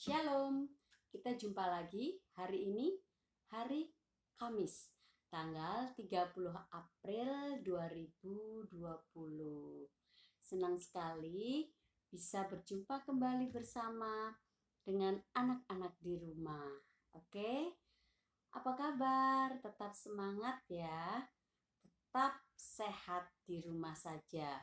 Shalom, kita jumpa lagi hari ini, hari Kamis, tanggal 30 April 2020. Senang sekali bisa berjumpa kembali bersama dengan anak-anak di rumah. Oke, apa kabar? Tetap semangat ya, tetap sehat di rumah saja.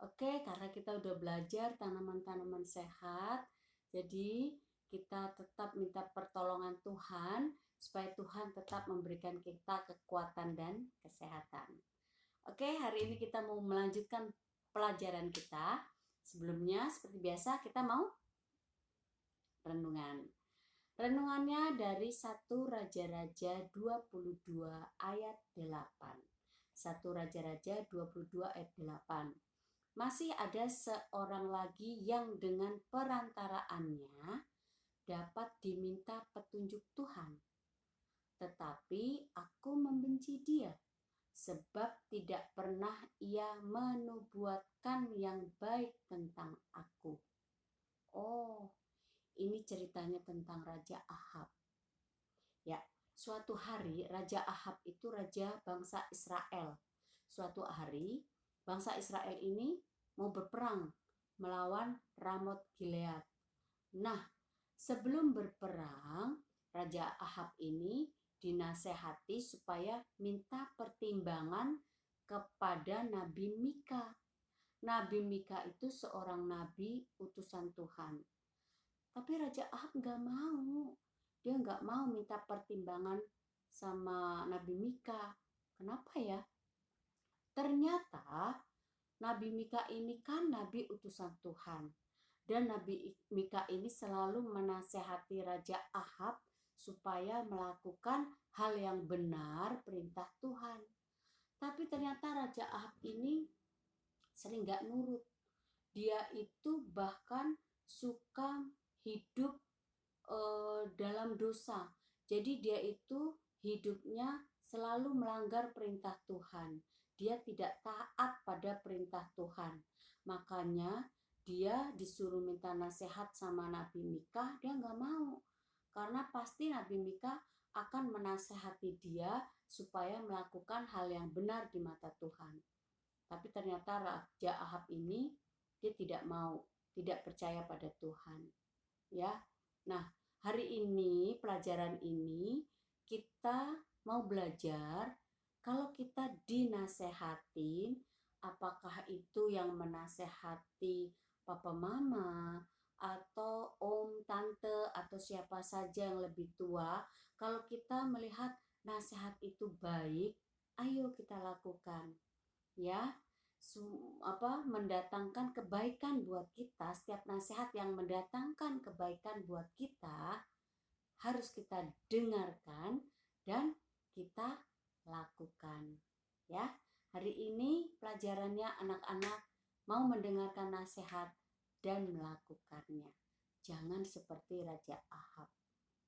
Oke, karena kita udah belajar tanaman-tanaman sehat, jadi kita tetap minta pertolongan Tuhan supaya Tuhan tetap memberikan kita kekuatan dan kesehatan. Oke, hari ini kita mau melanjutkan pelajaran kita. Sebelumnya seperti biasa kita mau renungan. Renungannya dari 1 Raja-Raja 22 ayat 8. 1 Raja-Raja 22 ayat 8. Masih ada seorang lagi yang dengan perantaraannya dapat diminta petunjuk Tuhan. Tetapi aku membenci dia, sebab tidak pernah ia menubuatkan yang baik tentang aku. Oh, ini ceritanya tentang Raja Ahab. Ya, suatu hari Raja Ahab itu raja bangsa Israel. Suatu hari bangsa Israel ini mau berperang melawan Ramot Gilead. Nah, sebelum berperang, Raja Ahab ini dinasehati supaya minta pertimbangan kepada Nabi Mika. Nabi Mika itu seorang nabi utusan Tuhan. Tapi Raja Ahab gak mau. Dia gak mau minta pertimbangan sama Nabi Mika. Kenapa ya? Ternyata Nabi Mika ini kan nabi utusan Tuhan. Dan Nabi Mika ini selalu menasehati Raja Ahab supaya melakukan hal yang benar perintah Tuhan. Tapi ternyata Raja Ahab ini sering gak nurut. Dia itu bahkan suka hidup dalam dosa. Jadi dia itu hidupnya selalu melanggar perintah Tuhan. Dia tidak taat pada perintah Tuhan. Makanya dia disuruh minta nasihat sama Nabi Mika, dia nggak mau. Karena pasti Nabi Mika akan menasehati dia supaya melakukan hal yang benar di mata Tuhan. Tapi ternyata Raja Ahab ini dia tidak mau, tidak percaya pada Tuhan. Ya. Nah, hari ini pelajaran ini kita mau belajar kalau kita dinasehatin, apakah itu yang menasehati papa mama atau om tante atau siapa saja yang lebih tua, kalau kita melihat nasihat itu baik, ayo kita lakukan. Ya, mendatangkan kebaikan buat kita. Setiap nasihat yang mendatangkan kebaikan buat kita harus kita dengarkan dan kita lakukan. Ya, hari ini pelajarannya anak-anak mau mendengarkan nasihat dan melakukannya. Jangan seperti Raja Ahab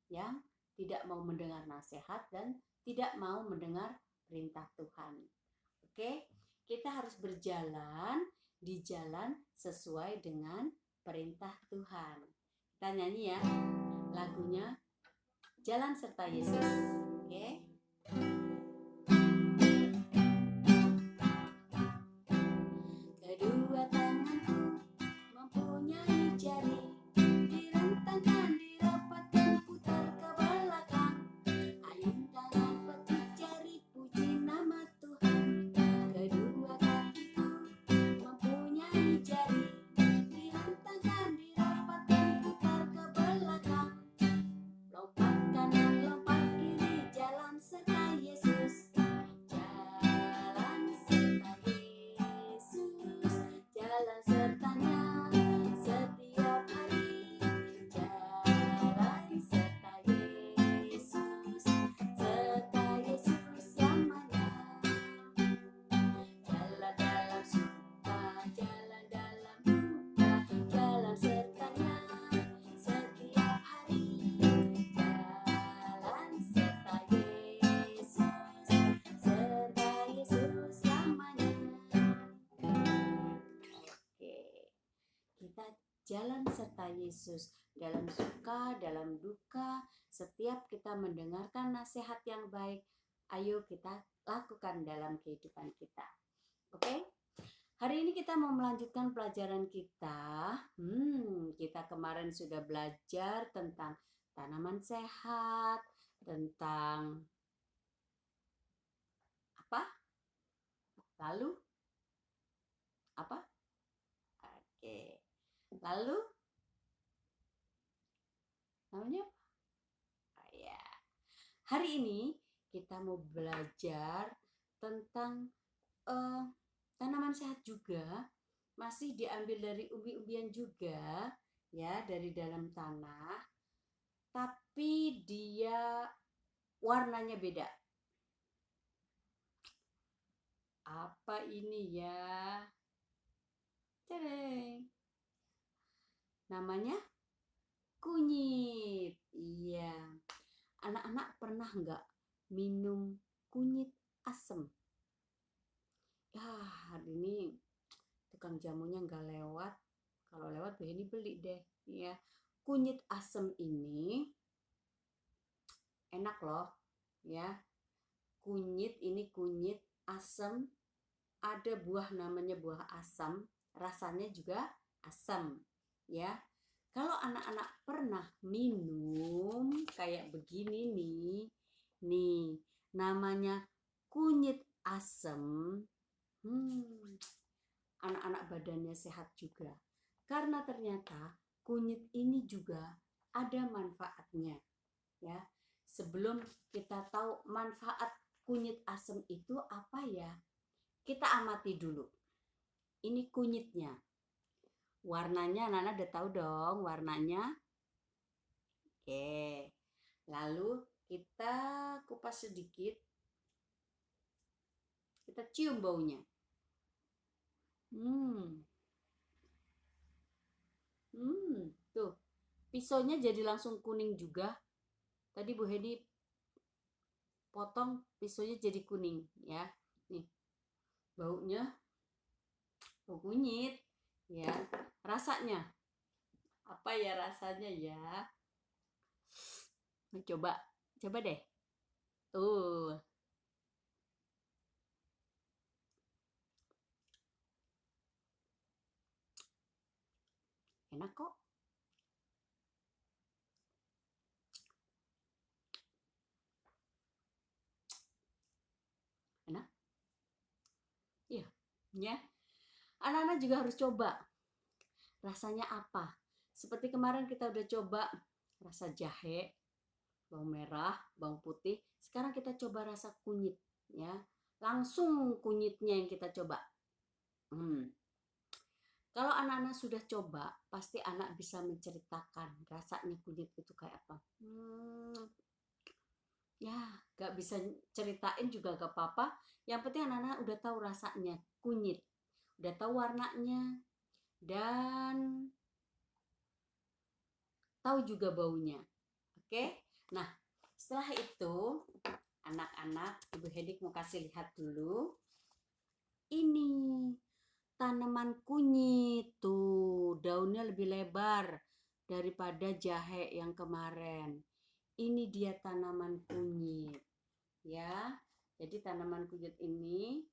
yang tidak mau mendengar nasihat dan tidak mau mendengar perintah Tuhan. Oke? Kita harus berjalan di jalan sesuai dengan perintah Tuhan. Kita nyanyi ya lagunya Jalan Serta Yesus. Oke? Kedua tanganku mempunyai jari, direntangkan, dirapatkan, putar ke belakang. Ayun tangan petik jari, puji nama Tuhan. Kedua kakiku mempunyai jari, direntangkan, dirapatkan, putar ke belakang. Lompat kanan, lompat kiri, jalan jalan serta Yesus dalam suka, dalam duka. Setiap kita mendengarkan nasihat yang baik, ayo kita lakukan dalam kehidupan kita. Oke? Hari ini kita mau melanjutkan pelajaran kita. Kita kemarin sudah belajar tentang tanaman sehat, tentang apa? Lalu apa? Oke. Lalu namanya apa? Oh, ya. Hari ini kita mau belajar tentang tanaman sehat juga, masih diambil dari umbi-umbian juga, ya, dari dalam tanah, tapi dia warnanya beda. Apa ini ya? Tereng. Namanya kunyit. Iya. Anak-anak pernah nggak minum kunyit asem? Ya, hari ini tukang jamunya nggak lewat. Kalau lewat ini beli deh. Ya, kunyit asem ini enak loh. Ya, kunyit ini kunyit asem. Ada buah namanya buah asam. Rasanya juga asam. Ya, kalau anak-anak pernah minum kayak begini nih namanya kunyit asem. Anak-anak badannya sehat juga. Karena ternyata kunyit ini juga ada manfaatnya. Ya, sebelum kita tahu manfaat kunyit asem itu apa ya, kita amati dulu. Ini kunyitnya. Warnanya anak-anak udah tahu dong warnanya. Oke. Lalu kita kupas sedikit. Kita cium baunya. Tuh. Pisaunya jadi langsung kuning juga. Tadi Bu Hedi potong pisaunya jadi kuning ya. Nih. Baunya bau kunyit ya. Rasanya apa ya rasanya ya? Coba deh. Tuh. Enak kok. Enak. Iya, ya. Anak-anak juga harus coba. Rasanya apa? Seperti kemarin kita udah coba rasa jahe, bawang merah, bawang putih. Sekarang kita coba rasa kunyit, ya. Langsung kunyitnya yang kita coba. Kalau anak-anak sudah coba, pasti anak bisa menceritakan rasanya kunyit itu kayak apa. Ya, gak bisa ceritain juga gak apa-apa. Yang penting anak-anak udah tahu rasanya kunyit, udah tahu warnanya, dan tahu juga baunya. Oke? Nah, setelah itu anak-anak, Ibu Hedik mau kasih lihat dulu. Ini tanaman kunyit tuh, daunnya lebih lebar daripada jahe yang kemarin. Ini dia tanaman kunyit. Ya. Jadi tanaman kunyit ini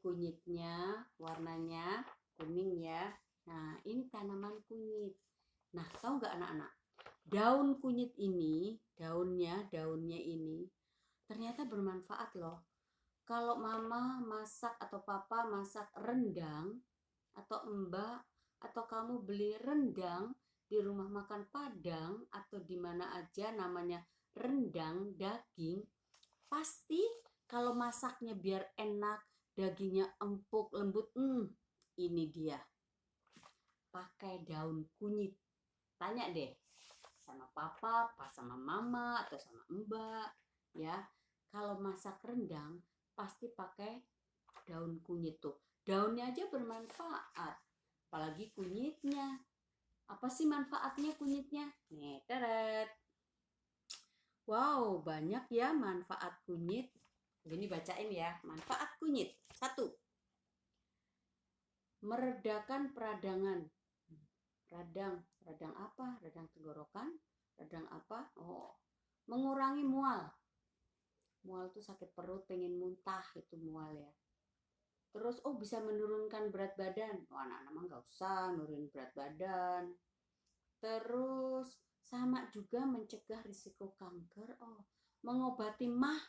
kunyitnya warnanya kuning ya. Nah, ini tanaman kunyit. Nah, tahu nggak anak-anak? Daun kunyit ini, daunnya ini ternyata bermanfaat loh. Kalau mama masak atau papa masak rendang atau mbak atau kamu beli rendang di rumah makan Padang atau di mana aja namanya rendang daging, pasti kalau masaknya biar enak, dagingnya empuk, lembut, ini dia. Pakai daun kunyit. Tanya deh sama papa, pas sama mama atau sama mbak, ya. Kalau masak rendang pasti pakai daun kunyit tuh. Daunnya aja bermanfaat, apalagi kunyitnya. Apa sih manfaatnya kunyitnya? Nih, teret. Wow, banyak ya manfaat kunyit. Ini bacain ya, manfaat kunyit. 1. Meredakan peradangan. Radang apa? Radang tenggorokan, radang apa? Oh, mengurangi mual. Mual tuh sakit perut, pengen muntah, itu mual ya. Terus bisa menurunkan berat badan. Anak-anak mah nggak usah nurunin berat badan. Terus sama juga mencegah risiko kanker. Mengobati mah.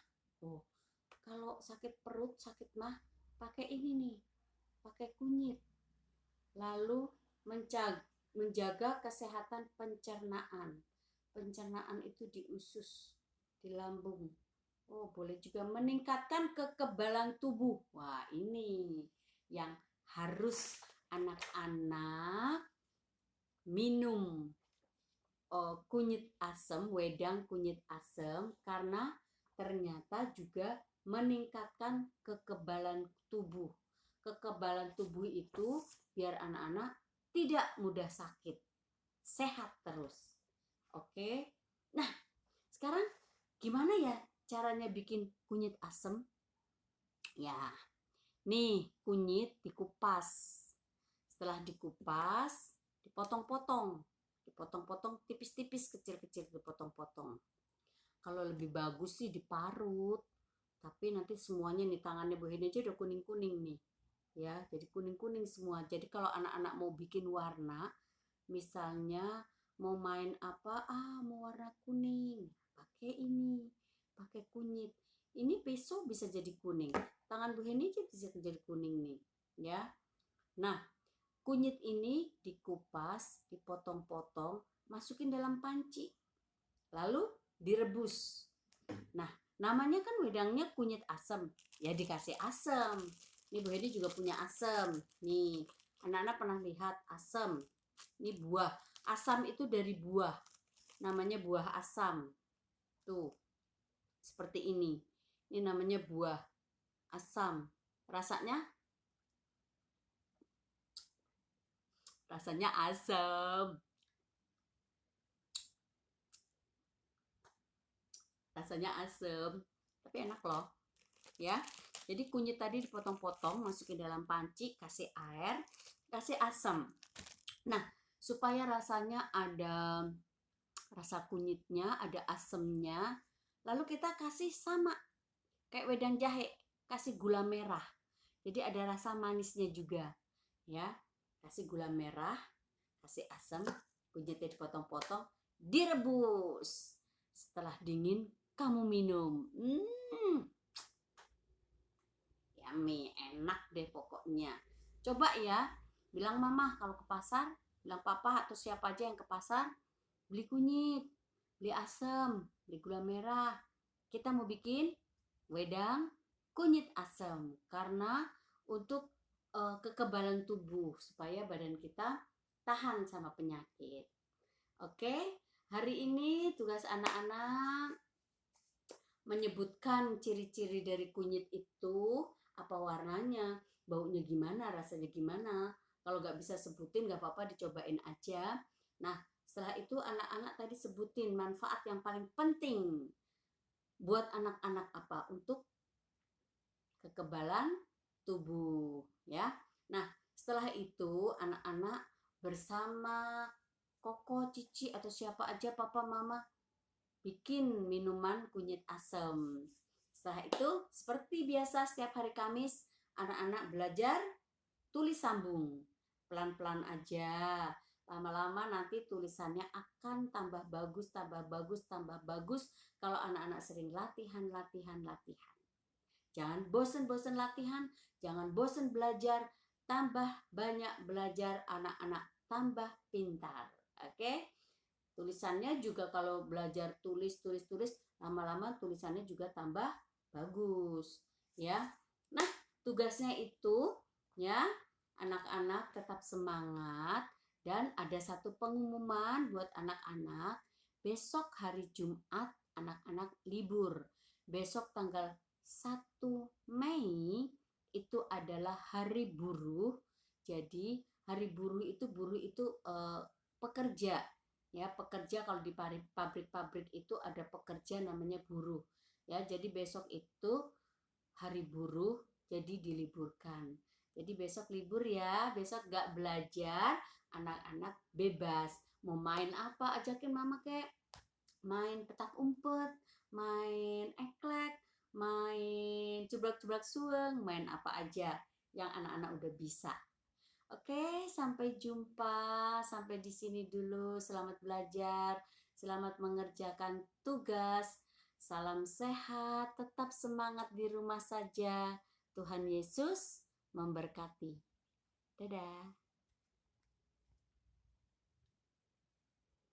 Kalau sakit perut, sakit mah, pakai ini nih, pakai kunyit. Lalu menjaga kesehatan pencernaan. Pencernaan itu di usus, di lambung. Boleh juga meningkatkan kekebalan tubuh. Wah, ini yang harus anak-anak minum kunyit asam, wedang kunyit asam, karena ternyata juga meningkatkan kekebalan tubuh. Kekebalan tubuh itu biar anak-anak tidak mudah sakit, sehat terus. Oke. Nah, sekarang gimana ya caranya bikin kunyit asam? Ya, nih kunyit dikupas. Setelah dikupas, dipotong-potong. Dipotong-potong tipis-tipis, kecil-kecil, dipotong-potong. Kalau lebih bagus sih diparut. Tapi nanti semuanya nih tangannya Bu Heni aja udah kuning-kuning nih. Ya, jadi kuning-kuning semua. Jadi kalau anak-anak mau bikin warna, misalnya mau main apa, mau warna kuning, pakai ini, pakai kunyit. Ini besok bisa jadi kuning. Tangan Bu Heni aja bisa jadi kuning nih, ya. Nah, kunyit ini dikupas, dipotong-potong, masukin dalam panci. Lalu direbus. Nah, namanya kan wedangnya kunyit asam, ya dikasih asam. Ini Bu Hedi juga punya asam. Nih, anak-anak pernah lihat asam. Ini buah. Asam itu dari buah. Namanya buah asam. Tuh, seperti ini. Ini namanya buah asam. Rasanya asam. Rasanya asam, tapi enak loh. Ya. Jadi kunyit tadi dipotong-potong, masukin dalam panci, kasih air, kasih asam. Nah, supaya rasanya ada rasa kunyitnya, ada asamnya, lalu kita kasih sama kayak wedang jahe, kasih gula merah. Jadi ada rasa manisnya juga. Ya, kasih gula merah, kasih asam, kunyitnya dipotong-potong, direbus. Setelah dingin, kamu minum. Yummy, enak deh pokoknya. Coba ya, bilang mama kalau ke pasar, bilang papa atau siapa aja yang ke pasar, beli kunyit, beli asam, beli gula merah. Kita mau bikin wedang kunyit asam karena untuk kekebalan tubuh supaya badan kita tahan sama penyakit. Oke, hari ini tugas anak-anak menyebutkan ciri-ciri dari kunyit itu, apa warnanya, baunya gimana, rasanya gimana. Kalau nggak bisa sebutin nggak apa-apa, dicobain aja. Nah, setelah itu anak-anak tadi sebutin manfaat yang paling penting buat anak-anak apa? Untuk kekebalan tubuh, ya. Nah, setelah itu anak-anak bersama Koko, Cici atau siapa aja, papa, mama, bikin minuman kunyit asam. Setelah itu, seperti biasa setiap hari Kamis, anak-anak belajar tulis sambung. Pelan-pelan aja. Lama-lama nanti tulisannya akan tambah bagus, tambah bagus, tambah bagus kalau anak-anak sering latihan. Jangan bosen-bosen latihan, jangan bosen belajar, tambah banyak belajar, anak-anak tambah pintar. Oke? Tulisannya juga kalau belajar tulis, lama-lama tulisannya juga tambah bagus, ya. Nah, tugasnya itu, ya, anak-anak tetap semangat, dan ada satu pengumuman buat anak-anak. Besok hari Jumat anak-anak libur. Besok tanggal 1 Mei itu adalah hari buruh. Jadi hari buruh itu pekerja. Ya, pekerja kalau di pabrik-pabrik itu ada pekerja namanya buruh. Ya, jadi besok itu hari buruh, jadi diliburkan. Jadi besok libur ya, besok gak belajar, anak-anak bebas. Mau main apa, ajakin mama kek. Main petak umpet, main eklek, main cublak-cublak sueng, main apa aja yang anak-anak udah bisa. Oke, sampai jumpa. Sampai di sini dulu. Selamat belajar, selamat mengerjakan tugas. Salam sehat, tetap semangat di rumah saja. Tuhan Yesus memberkati. Dadah.